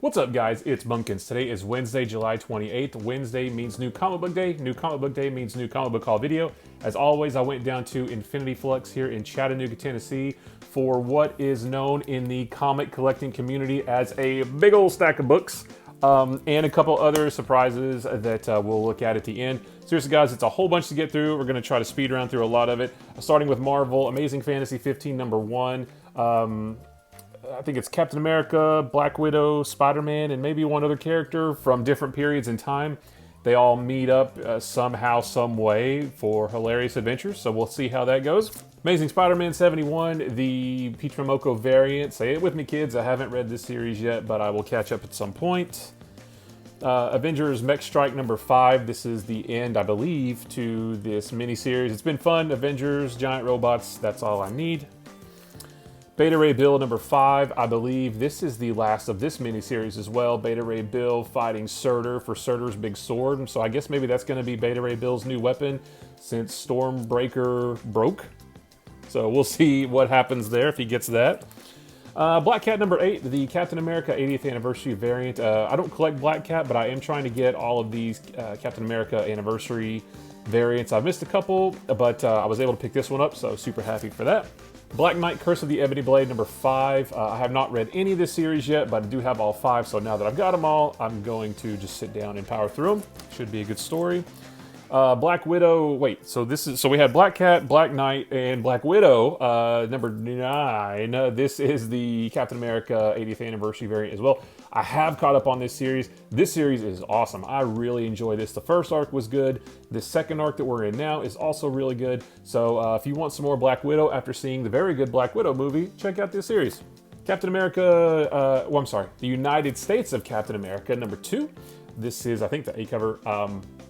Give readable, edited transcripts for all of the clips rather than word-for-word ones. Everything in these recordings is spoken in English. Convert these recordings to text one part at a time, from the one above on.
What's up, guys? It's Bumpkins. Today is Wednesday, July 28th. Wednesday means New Comic Book Day. New Comic Book Day means New Comic Book Haul video. As always, I went down to Infinity Flux here in Chattanooga, Tennessee for what is known in the comic collecting community as a big old stack of books and a couple other surprises that we'll look at the end. Seriously, guys, it's a whole bunch to get through. We're going to try to speed around through a lot of it, starting with Marvel, Amazing Fantasy 15, number 1. I think it's Captain America, Black Widow, Spider-Man, and maybe one other character from different periods in time. They all meet up somehow, some way for hilarious adventures, so we'll see how that goes. Amazing Spider-Man 71, the Peach Momoko variant. Say it with me, kids. I haven't read this series yet, but I will catch up at some point. Avengers Mech Strike number 5. This is the end, I believe, to this miniseries. It's been fun. Avengers, giant robots, that's all I need. Beta Ray Bill number 5, I believe this is the last of this miniseries as well. Beta Ray Bill fighting Surtur for Surtur's big sword. So I guess maybe that's going to be Beta Ray Bill's new weapon since Stormbreaker broke. So we'll see what happens there if he gets that. Black Cat number 8, the Captain America 80th anniversary variant. I don't collect Black Cat, but I am trying to get all of these Captain America anniversary variants. I've missed a couple, but I was able to pick this one up, so super happy for that. Black Knight Curse of the Ebony Blade number 5. I have not read any of this series yet, but I do have all 5, so now that I've got them all, I'm going to just sit down and power through them. Should be a good story. Black Widow, so we had Black Cat, Black Knight, and Black Widow, number 9. This is the Captain America 80th anniversary variant as well. I have caught up on this series. This series is awesome. I really enjoy this. The first arc was good. The second arc that we're in now is also really good. So if you want some more Black Widow after seeing the very good Black Widow movie, check out this series. Captain America, the United States of Captain America, number 2. This is, I think, the A cover.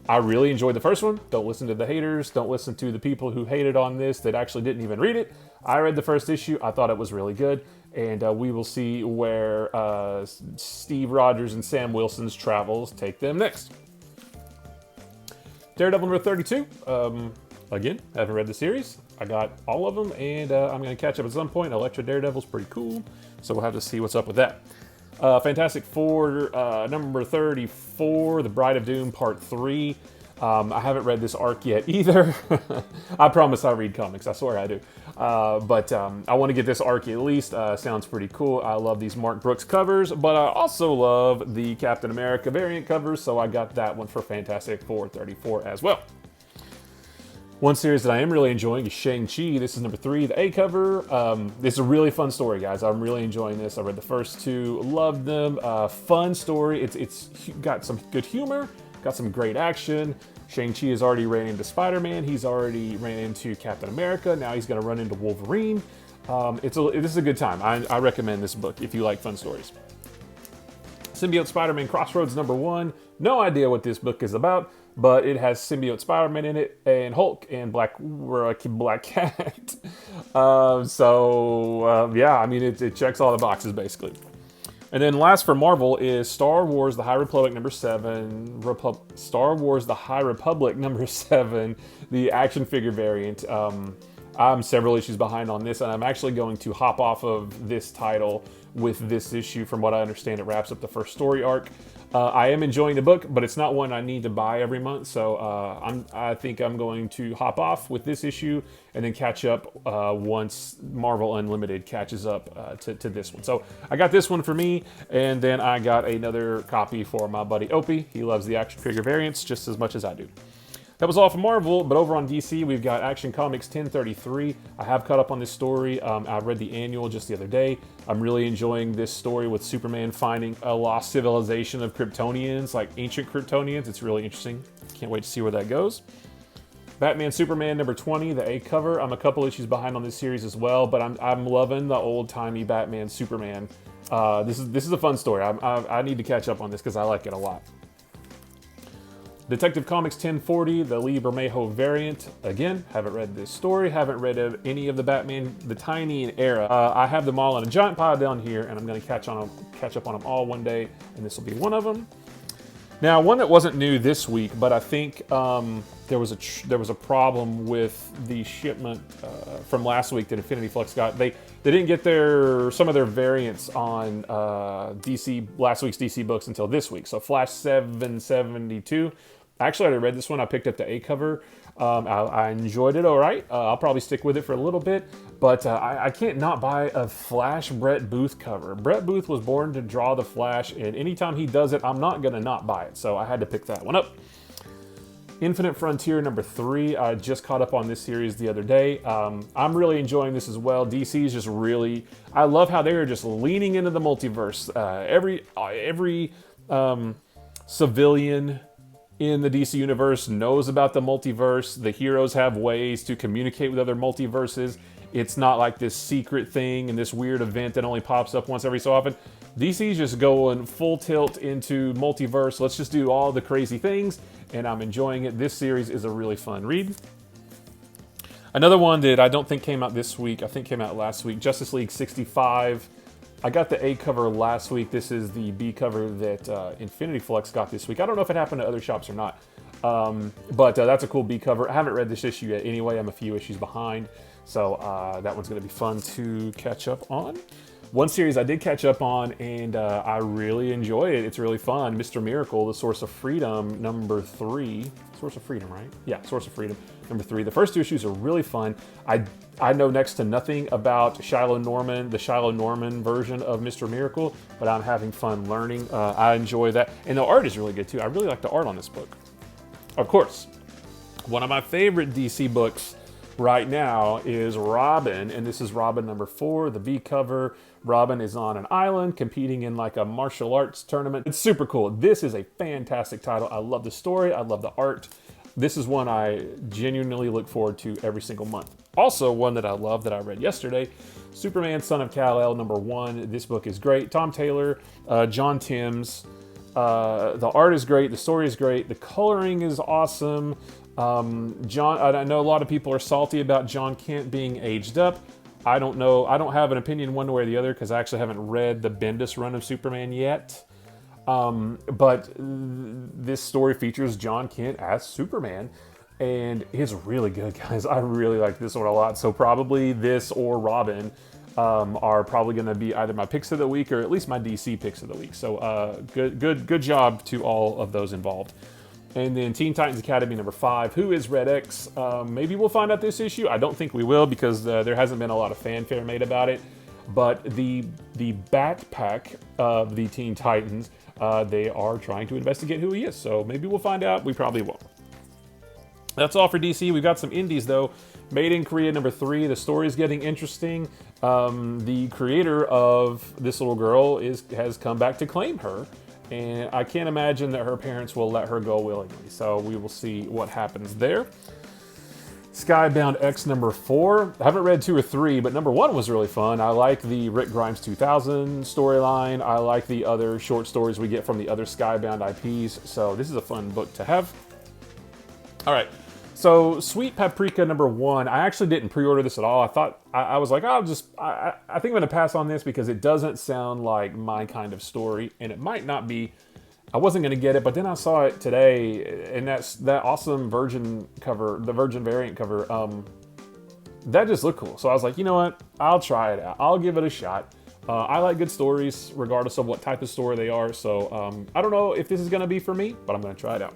I really enjoyed the first one. Don't listen to the haters. Don't listen to the people who hated on this that actually didn't even read it. I read the first issue. I thought it was really good. And we will see where Steve Rogers and Sam Wilson's travels take them next. Daredevil number 32. Again, haven't read the series. I got all of them, and I'm going to catch up at some point. Elektra Daredevil's pretty cool, so we'll have to see what's up with that. Fantastic Four, number 34, The Bride of Doom, Part 3. I haven't read this arc yet either. I promise I read comics, I swear I do. But I want to get this arc at least. Sounds pretty cool. I love these Mark Brooks covers, but I also love the Captain America variant covers, so I got that one for Fantastic Four 34 as well. One series that I am really enjoying is Shang-Chi. This is number 3, the A cover. It's a really fun story, guys. I'm really enjoying this. I read the first 2, loved them. Fun story. It's got some good humor, got some great action. Shang-Chi has already ran into Spider-Man. He's already ran into Captain America. Now he's going to run into Wolverine. This is a good time. I recommend this book if you like fun stories. Symbiote Spider-Man Crossroads number 1. No idea what this book is about, but it has Symbiote Spider-Man in it, and Hulk, and Black Cat. Yeah, I mean, it checks all the boxes, basically. And then last for Marvel is Star Wars The High Republic number 7. Star Wars The High Republic number 7, the action figure variant. I'm several issues behind on this, and I'm actually going to hop off of this title with this issue. From what I understand, it wraps up the first story arc. I am enjoying the book, but it's not one I need to buy every month, so I think I'm going to hop off with this issue and then catch up once Marvel Unlimited catches up to this one. So I got this one for me, and then I got another copy for my buddy Opie. He loves the action figure variants just as much as I do. That was all for Marvel, but over on DC, we've got Action Comics 1033. I have caught up on this story. I read the annual just the other day. I'm really enjoying this story with Superman finding a lost civilization of Kryptonians, like ancient Kryptonians. It's really interesting. Can't wait to see where that goes. Batman Superman number 20, the A cover. I'm a couple issues behind on this series as well, but I'm loving the old-timey Batman Superman. This is a fun story. I need to catch up on this because I like it a lot. Detective Comics 1040, the Lee Bermejo variant. Again, haven't read this story, haven't read any of the Batman, the Tiny era. I have them all in a giant pile down here, and I'm going to catch up on them all one day, and this will be one of them. Now, one that wasn't new this week, but I think there was a problem with the shipment from last week that Infinity Flux got. They didn't get some of their variants on DC last week's DC books until this week. So Flash 772. Actually, I already read this one. I picked up the A cover. I enjoyed it all right. I'll probably stick with it for a little bit, but I can't not buy a Flash Brett Booth cover. Brett Booth was born to draw the Flash, and anytime he does it, I'm not going to not buy it, so I had to pick that one up. Infinite Frontier number 3. I just caught up on this series the other day. I'm really enjoying this as well. DC is just really... I love how they are just leaning into the multiverse. Every civilian in the DC universe knows about the multiverse. The heroes have ways to communicate with other multiverses. It's not like this secret thing and this weird event that only pops up once every so often. DC's just going full tilt into multiverse. Let's just do all the crazy things, and I'm enjoying it. This series is a really fun read. Another one that I don't think came out this week, I think came out last week, Justice League 65. I got the A cover last week. This is the B cover that Infinity Flux got this week. I don't know if it happened to other shops or not, but that's a cool B cover. I haven't read this issue yet anyway. I'm a few issues behind, so that one's going to be fun to catch up on. One series I did catch up on, and I really enjoy it. It's really fun. Mr. Miracle, The Source of Freedom, number 3. Source of Freedom, right? Yeah, Source of Freedom, number 3. The first 2 issues are really fun. I know next to nothing about Shiloh Norman, the Shiloh Norman version of Mr. Miracle, but I'm having fun learning. I enjoy that. And the art is really good, too. I really like the art on this book. Of course, one of my favorite DC books right now is Robin, and this is Robin number 4, the B cover. Robin is on an island competing in like a martial arts tournament. It's super cool. This is a fantastic title. I love the story. I love the art. This is one I genuinely look forward to every single month. Also, one that I love that I read yesterday, Superman Son of Kal-El number 1. This book is great. Tom Taylor, John Timms. The art is great. The story is great. The coloring is awesome. I know a lot of people are salty about John Kent being aged up. I don't know. I don't have an opinion one way or the other because I actually haven't read the Bendis run of Superman yet. But this story features John Kent as Superman, and it's really good, guys. I really like this one a lot. So probably this or Robin are probably going to be either my picks of the week or at least my DC picks of the week. So good job to all of those involved. And then Teen Titans Academy number 5. Who is Red X? Maybe we'll find out this issue. I don't think we will because there hasn't been a lot of fanfare made about it. But the backpack of the Teen Titans, they are trying to investigate who he is. So maybe we'll find out. We probably won't. That's all for DC. We've got some indies though. Made in Korea number 3. The story is getting interesting. The creator of this little girl has come back to claim her. And I can't imagine that her parents will let her go willingly. So we will see what happens there. Skybound X number 4. I haven't read 2 or 3, but number 1 was really fun. I like the Rick Grimes 2000 storyline. I like the other short stories we get from the other Skybound IPs. So this is a fun book to have. All right. So Sweet Paprika number 1, I actually didn't pre-order this at all. I was like, I think I'm going to pass on this because it doesn't sound like my kind of story, and it might not be. I wasn't going to get it, but then I saw it today, and that awesome Virgin cover, the Virgin variant cover, that just looked cool. So I was like, you know what? I'll try it out. I'll give it a shot. I like good stories, regardless of what type of story they are. So I don't know if this is going to be for me, but I'm going to try it out.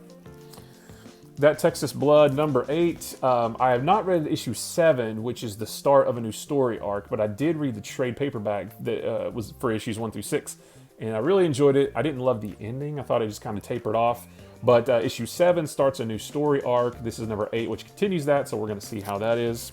That Texas Blood, number 8. I have not read issue 7, which is the start of a new story arc, but I did read the trade paperback that was for issues 1 through 6, and I really enjoyed it. I didn't love the ending. I thought it just kind of tapered off, but issue 7 starts a new story arc. This is number 8, which continues that, so we're going to see how that is.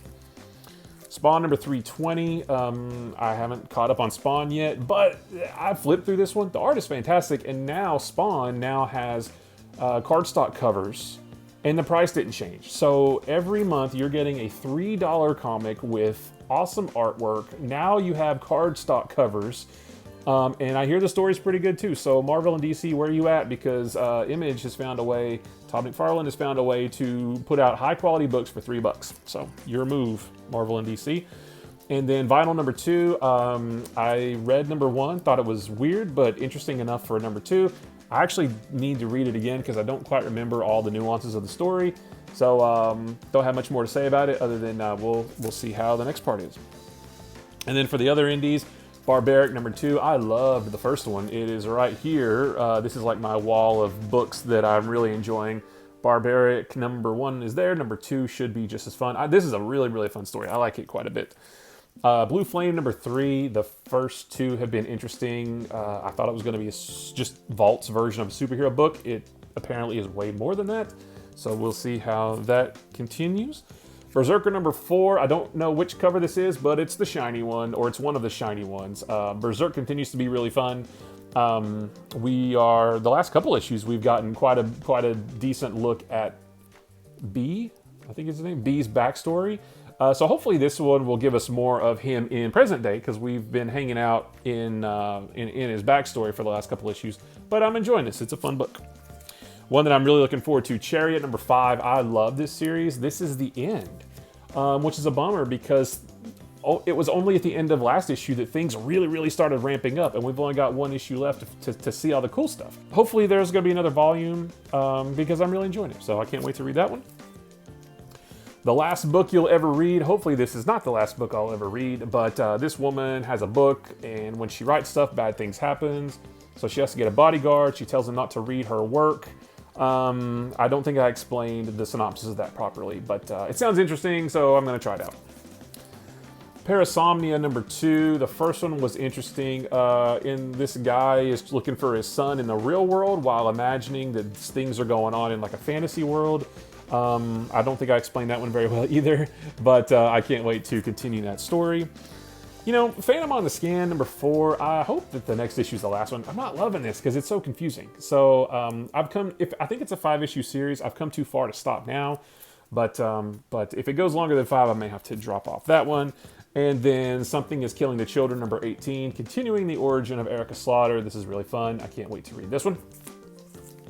Spawn number 320. I haven't caught up on Spawn yet, but I flipped through this one. The art is fantastic, and now Spawn has cardstock covers. And the price didn't change. So every month you're getting a $3 comic with awesome artwork. Now you have cardstock covers. And I hear the story's pretty good too. So Marvel and DC, where are you at? Because Image has found a way, Todd McFarlane has found a way to put out high quality books for $3. So your move, Marvel and DC. And then Vinyl number 2, I read number 1, thought it was weird, but interesting enough for number 2. I actually need to read it again because I don't quite remember all the nuances of the story. So don't have much more to say about it other than we'll see how the next part is. And then for the other indies, Barbaric #2. I loved the first one. It is right here. This is like my wall of books that I'm really enjoying. Barbaric #1 is there. #2 should be just as fun. This is a really, really fun story. I like it quite a bit. Blue Flame #3. The first two have been interesting. I thought it was going to be just Vault's version of a superhero book. It apparently is way more than that. So we'll see how that continues. Berserker #4, I don't know which cover this is, but it's the shiny one, or it's one of the shiny ones. Berserk continues to be really fun. The last couple issues, we've gotten quite a decent look at B, I think is his name, B's backstory. So hopefully this one will give us more of him in present day, because we've been hanging out in his backstory for the last couple issues. But I'm enjoying this. It's a fun book. One that I'm really looking forward to, Chariot #5. I love this series. This is the end, which is a bummer because it was only at the end of last issue that things really, really started ramping up, and we've only got one issue left to see all the cool stuff. Hopefully there's going to be another volume because I'm really enjoying it, so I can't wait to read that one. The last book you'll ever read. Hopefully this is not the last book I'll ever read, but this woman has a book, and when she writes stuff, bad things happen. So she has to get a bodyguard. She tells him not to read her work. I don't think I explained the synopsis of that properly, but it sounds interesting, so I'm going to try it out. Parasomnia #2. The first one was interesting. This guy is looking for his son in the real world while imagining that things are going on in like a fantasy world. I don't think I explained that one very well either, but I can't wait to continue that story. You know, Phantom on the Scan #4. I hope that the next issue is the last one. I'm not loving this because it's so confusing. So I think it's a 5-issue series. I've come too far to stop now, but if it goes longer than 5, I may have to drop off that one. And then Something is Killing the Children #18, continuing the origin of Erica Slaughter. This is really fun. I can't wait to read this one.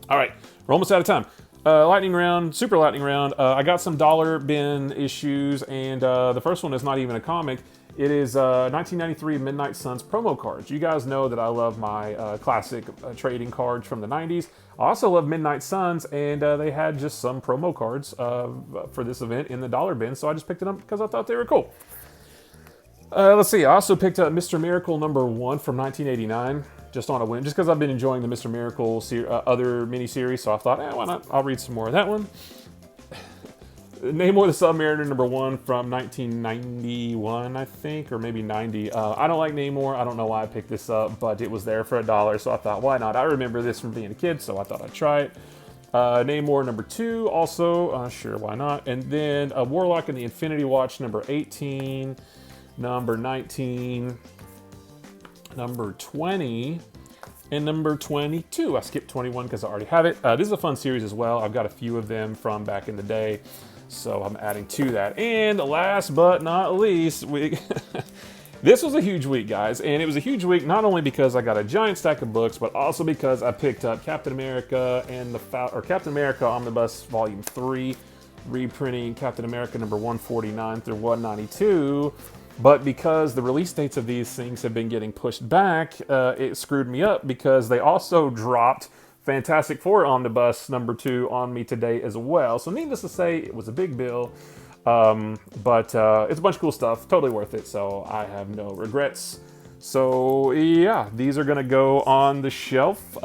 All right, we're almost out of time. Lightning round, super lightning round. I got some dollar bin issues, and the first one is not even a comic. It is 1993 Midnight Suns promo cards. You guys know that I love my classic trading cards from the 90s. I also love Midnight Suns, and they had just some promo cards for this event in the dollar bin, so I just picked it up because I thought they were cool. Let's see, I also picked up Mr. Miracle #1 from 1989, just on a whim, just because I've been enjoying the Mr. Miracle other miniseries, so I thought, why not? I'll read some more of that one. Namor the Submariner #1 from 1991, I think, or maybe 90. I don't like Namor. I don't know why I picked this up, but it was there for $1, so I thought, why not? I remember this from being a kid, so I thought I'd try it. Namor #2, also, sure, why not? And then Warlock and the Infinity Watch #18, #19, #20, and #22. I skipped 21 because I already have it. This is a fun series as well. I've got a few of them from back in the day, so I'm adding to that. And last but not least, this was a huge week, guys. And it was a huge week not only because I got a giant stack of books, but also because I picked up Captain America and Captain America Omnibus Volume 3, reprinting Captain America #149 through 192. But because the release dates of these things have been getting pushed back, it screwed me up because they also dropped Fantastic Four Omnibus #2 on me today as well. So needless to say, it was a big bill, but it's a bunch of cool stuff, totally worth it, so I have no regrets. So yeah, these are gonna go on the shelf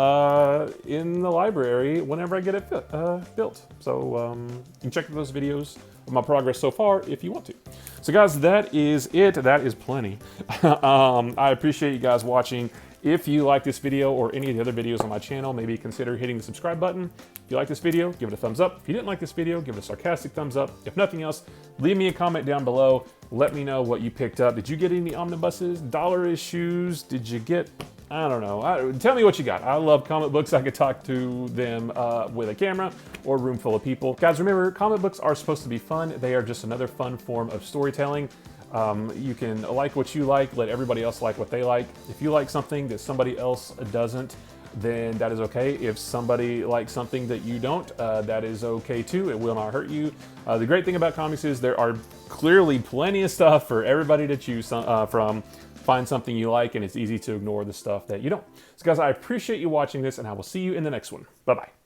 in the library whenever I get it built. So you can check those videos of my progress so far if you want to. So guys, that is it. That is plenty. I appreciate you guys watching. If you like this video or any of the other videos on my channel, maybe consider hitting the subscribe button. If you like this video, give it a thumbs up. If you didn't like this video, give it a sarcastic thumbs up. If nothing else, leave me a comment down below. Let me know what you picked up. Did you get any omnibuses, dollar issues? Did you get, I don't know. Tell me what you got. I love comic books. I could talk to them with a camera or a room full of people. Guys, remember, comic books are supposed to be fun. They are just another fun form of storytelling. You can like what you like, let everybody else like what they like. If you like something that somebody else doesn't, then that is okay. If somebody likes something that you don't, that is okay too. It will not hurt you. The great thing about comics is there are clearly plenty of stuff for everybody to choose from. find something you like, and it's easy to ignore the stuff that you don't. So guys, I appreciate you watching this, and I will see you in the next one. Bye-bye.